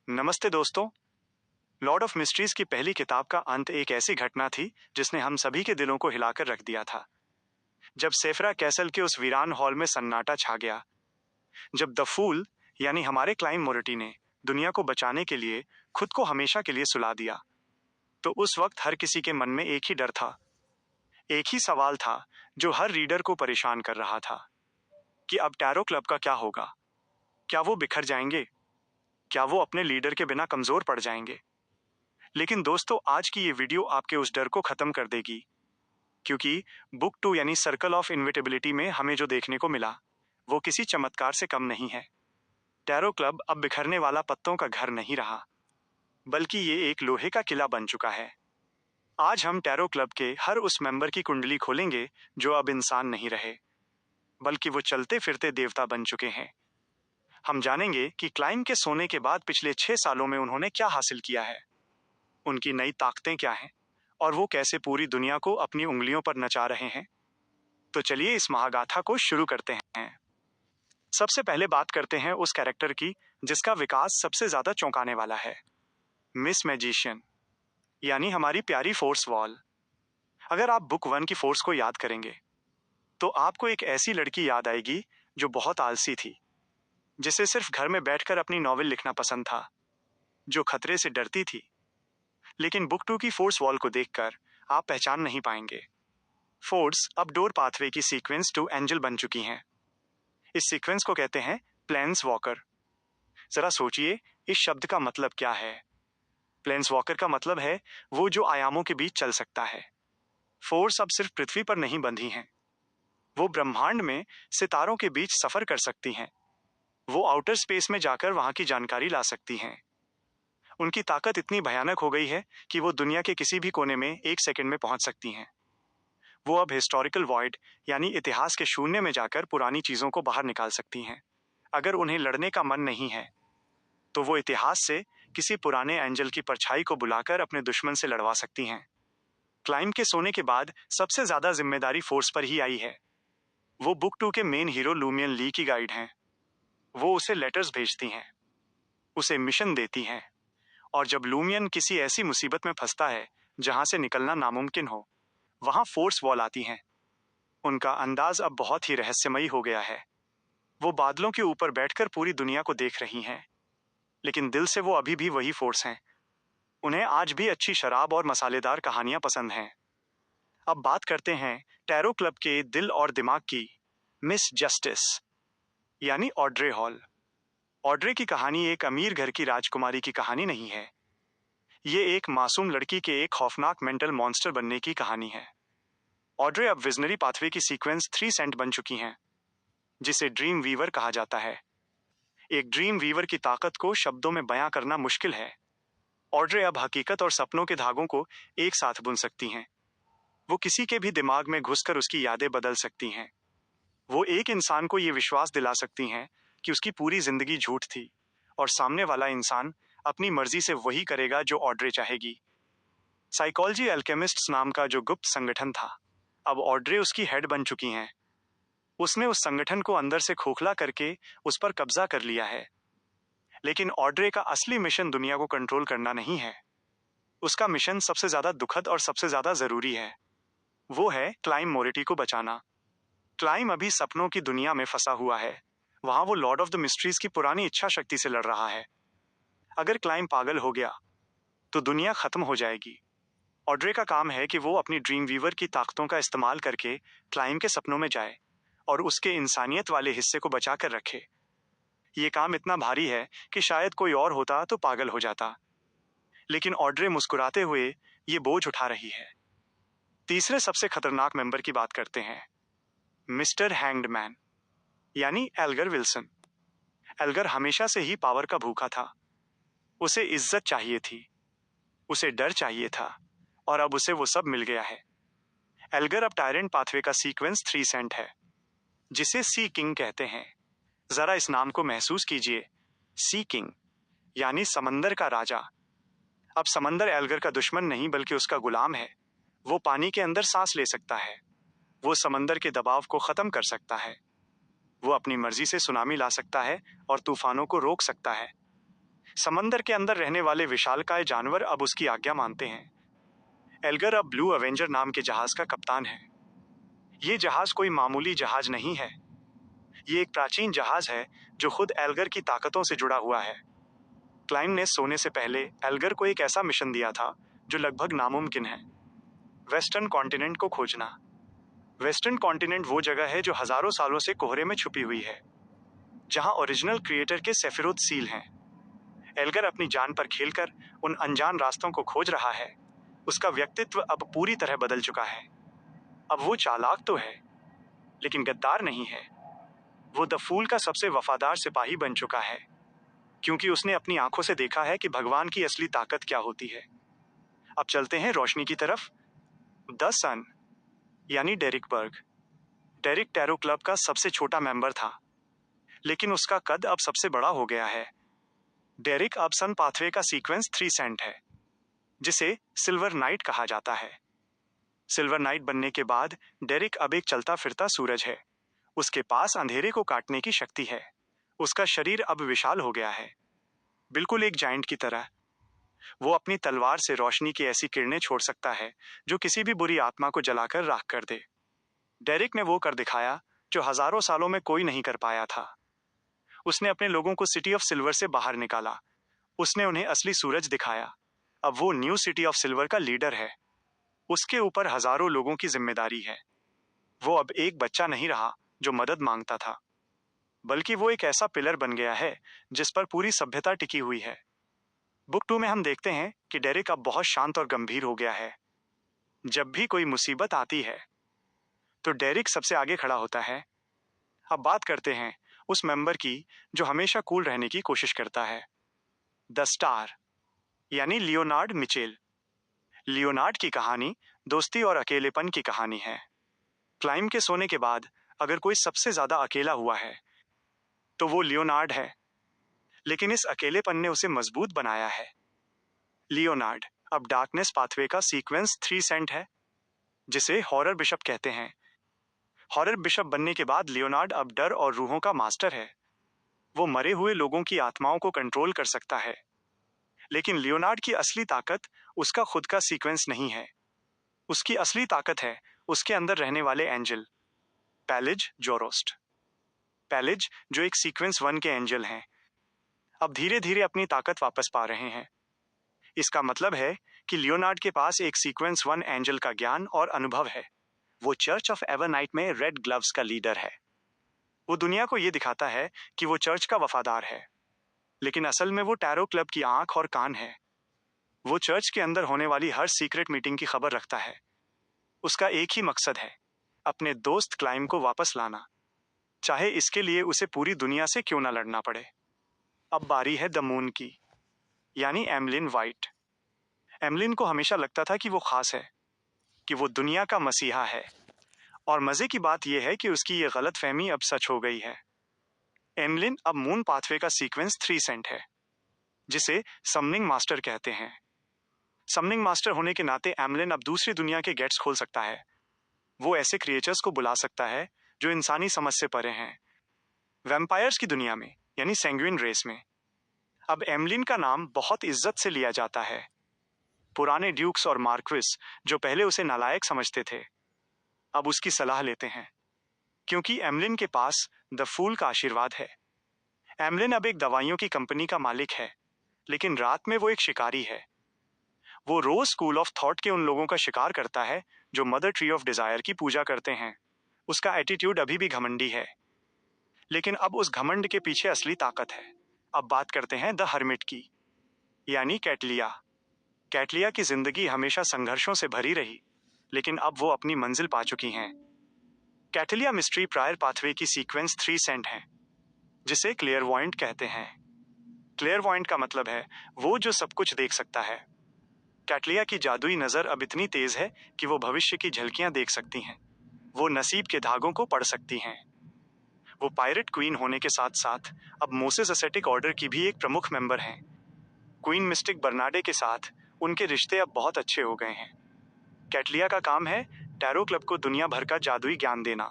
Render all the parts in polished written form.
नमस्ते दोस्तों। Lord of mysteries की पहली किताब का अंत एक ऐसी घटना थी जिसने हम सभी के दिलों को हिलाकर रख दिया था। जब सेफरा कैसल के उस वीरान हॉल में सन्नाटा छा गया, जब द फूल यानी हमारे क्लाइम मोरिटी ने दुनिया को बचाने के लिए खुद को हमेशा के लिए सुला दिया, तो उस वक्त हर किसी के मन में एक ही डर था, एक ही सवाल था जो हर रीडर को परेशान कर रहा था कि अब टैरो क्लब का क्या होगा। क्या वो बिखर जाएंगे? क्या वो अपने लीडर के बिना कमजोर पड़ जाएंगे? लेकिन दोस्तों, आज की ये वीडियो आपके उस डर को खत्म कर देगी, क्योंकि बुक 2 यानी सर्कल ऑफ इनविटेबिलिटी में हमें जो देखने को मिला वो किसी चमत्कार से कम नहीं है। टैरो क्लब अब बिखरने वाला पत्तों का घर नहीं रहा, बल्कि ये एक लोहे का किला बन चुका है। आज हम टैरो क्लब के हर उस मेंबर की कुंडली खोलेंगे जो अब इंसान नहीं रहे, बल्कि वो चलते फिरते देवता बन चुके हैं। हम जानेंगे कि क्लाइम के सोने के बाद पिछले 6 सालों में उन्होंने क्या हासिल किया है, उनकी नई ताकतें क्या हैं, और वो कैसे पूरी दुनिया को अपनी उंगलियों पर नचा रहे हैं। तो चलिए इस महागाथा को शुरू करते हैं। सबसे पहले बात करते हैं उस कैरेक्टर की जिसका विकास सबसे ज्यादा चौंकाने वाला है, मिस मैजिशियन यानी हमारी प्यारी फोर्स वॉल। अगर आप बुक 1 की फोर्स को याद करेंगे तो आपको एक ऐसी लड़की याद आएगी जो बहुत आलसी थी, जिसे सिर्फ घर में बैठकर अपनी नॉवेल लिखना पसंद था, जो खतरे से डरती थी। लेकिन बुक 2 की फोर्स वॉल को देखकर आप पहचान नहीं पाएंगे। फोर्स अब डोर पाथवे की सीक्वेंस टू एंजल बन चुकी हैं। इस सीक्वेंस को कहते हैं प्लेन्स वॉकर। जरा सोचिए, इस शब्द का मतलब क्या है। प्लेन्स वॉकर का मतलब है वो जो आयामों के बीच चल सकता है। फोर्स अब सिर्फ पृथ्वी पर नहीं बंधी हैं, वो ब्रह्मांड में सितारों के बीच सफर कर सकती हैं। वो आउटर स्पेस में जाकर वहां की जानकारी ला सकती हैं। उनकी ताकत इतनी भयानक हो गई है कि वो दुनिया के किसी भी कोने में 1 सेकंड में पहुंच सकती हैं। वो अब हिस्टोरिकल वॉइड यानी इतिहास के शून्य में जाकर पुरानी चीजों को बाहर निकाल सकती हैं। अगर उन्हें लड़ने का मन नहीं है तो वो इतिहास से किसी पुराने एंजल की परछाई को बुलाकर अपने दुश्मन से लड़वा सकती हैं। क्लाइम के सोने के बाद सबसे ज्यादा जिम्मेदारी फोर्स पर ही आई है। वो बुक 2 के मेन हीरो लूमियन ली की गाइड हैं। वो उसे लेटर्स भेजती हैं, उसे मिशन देती हैं, और जब लूमियन किसी ऐसी मुसीबत में फंसता है जहां से निकलना नामुमकिन हो, वहां फोर्स वॉल आती हैं। उनका अंदाज अब बहुत ही रहस्यमयी हो गया है। वो बादलों के ऊपर बैठकर पूरी दुनिया को देख रही हैं, लेकिन दिल से वो अभी भी वही फोर्स हैं। उन्हें आज भी अच्छी शराब और मसालेदार कहानियां पसंद हैं। अब बात करते हैं टैरो क्लब के दिल और दिमाग की, मिस जस्टिस यानी ऑड्रे हॉल। ऑड्रे की कहानी एक अमीर घर की राजकुमारी की कहानी नहीं है। ये एक मासूम लड़की के एक खौफनाक मेंटल मॉन्स्टर बनने की कहानी है। ऑड्रे अब विजनरी पाथवे की सीक्वेंस 3 सेंट बन चुकी हैं, जिसे ड्रीम वीवर कहा जाता है। एक ड्रीम वीवर की ताकत को शब्दों में बयां करना मुश्किल है। ऑड्रे अब हकीकत और सपनों के धागों को एक साथ बुन सकती हैं। वो किसी के भी दिमाग में घुसकर उसकी यादें बदल सकती हैं। वो एक इंसान को ये विश्वास दिला सकती हैं कि उसकी पूरी जिंदगी झूठ थी, और सामने वाला इंसान अपनी मर्जी से वही करेगा जो ऑड्रे चाहेगी। साइकोलॉजी अल्केमिस्ट्स नाम का जो गुप्त संगठन था, अब ऑड्रे उसकी हेड बन चुकी हैं। उसने उस संगठन को अंदर से खोखला करके उस पर कब्जा कर लिया है। लेकिन ऑड्रे का असली मिशन दुनिया को कंट्रोल करना नहीं है। उसका मिशन सबसे ज्यादा दुखद और सबसे ज्यादा जरूरी है। वो है क्लाइम मोरिटी को बचाना। क्लाइम अभी सपनों की दुनिया में फंसा हुआ है। वहां वो लॉर्ड ऑफ द मिस्ट्रीज की पुरानी इच्छा शक्ति से लड़ रहा है। अगर क्लाइम पागल हो गया तो दुनिया खत्म हो जाएगी। ऑड्रे का काम है कि वो अपनी ड्रीम वीवर की ताकतों का इस्तेमाल करके क्लाइम के सपनों में जाए और उसके इंसानियत वाले हिस्से को बचा कर रखे। ये काम इतना भारी है कि शायद कोई और होता तो पागल हो जाता, लेकिन ऑड्रे मुस्कुराते हुए ये बोझ उठा रही है। तीसरे सबसे खतरनाक मेंबर की बात करते हैं, मिस्टर हैंग्ड मैन यानी एल्गर विल्सन। एल्गर हमेशा से ही पावर का भूखा था। उसे इज्जत चाहिए थी, उसे डर चाहिए था, और अब उसे वो सब मिल गया है। एल्गर अब टायरेंट पाथवे का सीक्वेंस 3 सेंट है, जिसे सी किंग कहते हैं। जरा इस नाम को महसूस कीजिए, सी किंग यानी समंदर का राजा। अब समंदर एल्गर का दुश्मन नहीं बल्कि उसका गुलाम है। वो पानी के अंदर सांस ले सकता है, वो समंदर के दबाव को खत्म कर सकता है, वो अपनी मर्जी से सुनामी ला सकता है और तूफानों को रोक सकता है। समंदर के अंदर रहने वाले विशालकाय जानवर अब उसकी आज्ञा मानते हैं। एल्गर अब ब्लू अवेंजर नाम के जहाज का कप्तान है। ये जहाज कोई मामूली जहाज नहीं है। ये एक प्राचीन जहाज है जो खुद एल्गर की ताकतों से जुड़ा हुआ है। क्लाइम ने सोने से पहले एल्गर को एक ऐसा मिशन दिया था जो लगभग नामुमकिन है, वेस्टर्न कॉन्टिनेंट को खोजना। वेस्टर्न कॉन्टिनेंट वो जगह है जो हजारों सालों से कोहरे में छुपी हुई है, जहां ओरिजिनल क्रिएटर के सेफिरोथ सील हैं। एल्गर अपनी जान पर खेलकर उन अनजान रास्तों को खोज रहा है। उसका व्यक्तित्व अब पूरी तरह बदल चुका है। अब वो चालाक तो है, लेकिन गद्दार नहीं है। वो द फूल का सबसे वफादार सिपाही बन चुका है, क्योंकि उसने अपनी आंखों से देखा है कि भगवान की असली ताकत क्या होती है। अब चलते हैं रोशनी की तरफ। द सन यानी डेरिक बर्ग। डेरिक टैरो क्लब का सबसे छोटा मेंबर था, लेकिन उसका कद अब सबसे बड़ा हो गया है। डेरिक अब सन पाथवे का सीक्वेंस 3 सेंट है, जिसे सिल्वर नाइट कहा जाता है। सिल्वर नाइट बनने के बाद डेरिक अब एक चलता फिरता सूरज है। उसके पास अंधेरे को काटने की शक्ति है। उसका शरीर अब विशाल हो गया है, बिल्कुल एक जायंट की तरह। वो अपनी तलवार से रोशनी की ऐसी किरणें छोड़ सकता है जो किसी भी बुरी आत्मा को जलाकर राख कर दे। डेरिक ने वो कर दिखाया जो हजारों सालों में कोई नहीं कर पाया था। उसने अपने लोगों को सिटी ऑफ सिल्वर से बाहर निकाला। उसने उन्हें असली सूरज दिखाया। अब वो न्यू सिटी ऑफ सिल्वर का लीडर है। उसके ऊपर हजारों लोगों की जिम्मेदारी है। वो अब एक बच्चा नहीं रहा जो मदद मांगता था, बल्कि वो एक ऐसा पिलर बन गया है जिस पर पूरी सभ्यता टिकी हुई है। बुक 2 में हम देखते हैं कि डेरिक अब बहुत शांत और गंभीर हो गया है। जब भी कोई मुसीबत आती है तो डेरिक सबसे आगे खड़ा होता है। अब बात करते हैं उस मेंबर की जो हमेशा कूल रहने की कोशिश करता है। द स्टार यानी लियोनार्ड मिचेल। लियोनार्ड की कहानी दोस्ती और अकेलेपन की कहानी है। क्लाइम के सोने के बाद अगर कोई सबसे ज्यादा अकेला हुआ है तो वो लियोनार्ड है, लेकिन इस अकेलेपन ने उसे मजबूत बनाया है। लियोनार्ड अब डार्कनेस पाथवे का सीक्वेंस 3 सेंट है, जिसे हॉरर बिशप कहते हैं। हॉरर बिशप बनने के बाद लियोनार्ड अब डर और रूहों का मास्टर है। वो मरे हुए लोगों की आत्माओं को कंट्रोल कर सकता है। लेकिन लियोनार्ड की असली ताकत उसका खुद का सीक्वेंस नहीं है। उसकी असली ताकत है उसके अंदर रहने वाले एंजल, पैलिज जोरोस्ट। पैलिज जो एक सीक्वेंस 1 के एंजल हैं, अब धीरे धीरे अपनी ताकत वापस पा रहे हैं। इसका मतलब है कि लियोनार्ड के पास एक सीक्वेंस 1 एंजल का ज्ञान और अनुभव है। वो चर्च ऑफ एवरनाइट में रेड ग्लव्स का लीडर है। वो दुनिया को ये दिखाता है कि वो चर्च का वफादार है, लेकिन असल में वो टैरो क्लब की आंख और कान है। वो चर्च के अंदर होने वाली हर सीक्रेट मीटिंग की खबर रखता है। उसका एक ही मकसद है, अपने दोस्त क्लाइम को वापस लाना, चाहे इसके लिए उसे पूरी दुनिया से क्यों ना लड़ना पड़े। अब बारी है द मून की, यानी एमलिन वाइट। एमलिन को हमेशा लगता था कि वो खास है, कि वो दुनिया का मसीहा है। और मजे की बात यह है कि उसकी ये गलत फहमी अब सच हो गई है। एमलिन अब मून पाथवे का सीक्वेंस 3 सेंट है, जिसे समनिंग मास्टर कहते हैं। समनिंग मास्टर होने के नाते एमलिन अब दूसरी दुनिया के गेट्स खोल सकता है। वो ऐसे क्रिएचर्स को बुला सकता है जो इंसानी समझ से परे हैं। वैम्पायर्स की दुनिया में, यानी सेंग्विन रेस में, अब एमलिन का नाम बहुत इज्जत से लिया जाता है। पुराने ड्यूक्स और मार्क्विस जो पहले उसे नालायक समझते थे, अब उसकी सलाह लेते हैं, क्योंकि एमलिन के पास द फूल का आशीर्वाद है। एमलिन अब एक दवाइयों की कंपनी का मालिक है, लेकिन रात में वो एक शिकारी है। वो रोज स्कूल ऑफ थॉट के उन लोगों का शिकार करता है जो मदर ट्री ऑफ डिजायर की पूजा करते हैं। उसका एटीट्यूड अभी भी घमंडी है, लेकिन अब उस घमंड के पीछे असली ताकत है। अब बात करते हैं द हर्मिट की, यानी कैटलिया। कैटलिया की जिंदगी हमेशा संघर्षों से भरी रही, लेकिन अब वो अपनी मंजिल पा चुकी हैं। कैटलिया मिस्ट्री प्रायर पाथवे की सीक्वेंस 3 सेंट है, जिसे क्लियरवॉयंट कहते हैं। क्लियरवॉयंट का मतलब है वो जो सब कुछ देख सकता है। कैटलिया की जादुई नजर अब इतनी तेज है कि वो भविष्य की झलकियां देख सकती हैं। वो नसीब के धागों को पढ़ सकती हैं। वो पायरेट क्वीन होने के साथ साथ अब मोसेस एसेटिक ऑर्डर की भी एक प्रमुख मेंबर हैं। क्वीन मिस्टिक बर्नाडे के साथ उनके रिश्ते अब बहुत अच्छे हो गए हैं। कैटलिया का काम है टैरो क्लब को दुनिया भर का जादुई ज्ञान देना।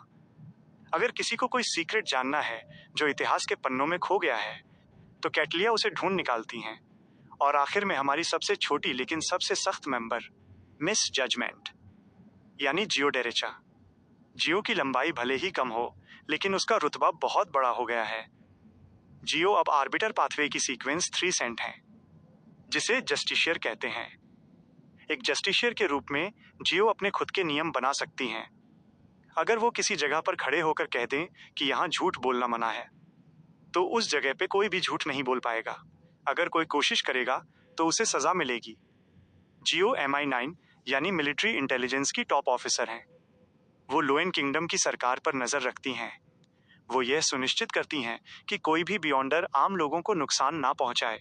अगर किसी को कोई सीक्रेट जानना है जो इतिहास के पन्नों में खो गया है, तो कैटलिया उसे ढूंढ निकालती हैं और आखिर में हमारी सबसे छोटी लेकिन सबसे सख्त मेंबर मिस जजमेंट यानी जियो डेरेचा। जियो की लंबाई भले ही कम हो लेकिन उसका रुतबा बहुत बड़ा हो गया है। जियो अब आर्बिटर पाथवे की सीक्वेंस 3 सेंट है जिसे जस्टिशियर कहते हैं। एक जस्टिशियर के रूप में जियो अपने खुद के नियम बना सकती हैं। अगर वो किसी जगह पर खड़े होकर कह दें कि यहाँ झूठ बोलना मना है तो उस जगह पे कोई भी झूठ नहीं बोल पाएगा। अगर कोई कोशिश करेगा तो उसे सजा मिलेगी। जियो MI9 यानी मिलिट्री इंटेलिजेंस की टॉप ऑफिसर हैं। वो लोएन किंगडम की सरकार पर नजर रखती हैं। वो यह सुनिश्चित करती हैं कि कोई भी बियॉन्डर आम लोगों को नुकसान ना पहुंचाए।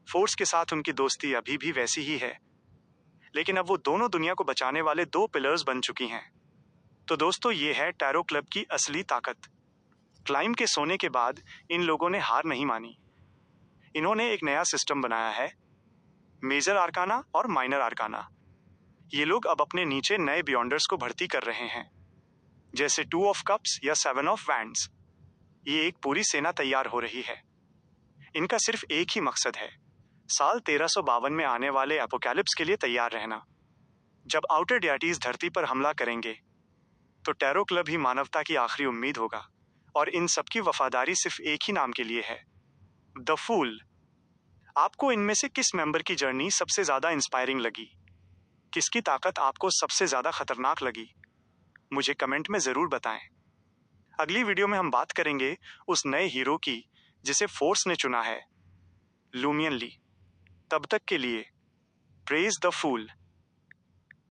फोर्स के साथ उनकी दोस्ती अभी भी वैसी ही है, लेकिन अब वो दोनों दुनिया को बचाने वाले 2 पिलर्स बन चुकी हैं। तो दोस्तों, ये है टैरो क्लब की असली ताकत। क्लाइम के सोने के बाद इन लोगों ने हार नहीं मानी। इन्होंने एक नया सिस्टम बनाया है, मेजर आर्काना और माइनर आर्काना। ये लोग अब अपने नीचे नए बियॉन्डर्स को भर्ती कर रहे हैं, जैसे 2 ऑफ कप्स या 7 ऑफ वैंड्स। ये एक पूरी सेना तैयार हो रही है। इनका सिर्फ एक ही मकसद है, साल 1352 में आने वाले एपोकैलिप्स के लिए तैयार रहना। जब आउटर डियाटीज धरती पर हमला करेंगे तो टैरो क्लब ही मानवता की आखिरी उम्मीद होगा, और इन सबकी वफादारी सिर्फ एक ही नाम के लिए है, द फूल। आपको इनमें से किस मेंबर की जर्नी सबसे ज्यादा इंस्पायरिंग लगी? किसकी ताकत आपको सबसे ज्यादा खतरनाक लगी? मुझे कमेंट में जरूर बताएं। अगली वीडियो में हम बात करेंगे उस नए हीरो की जिसे फोर्स ने चुना है, लूमियन ली। तब तक के लिए प्रेज द फूल।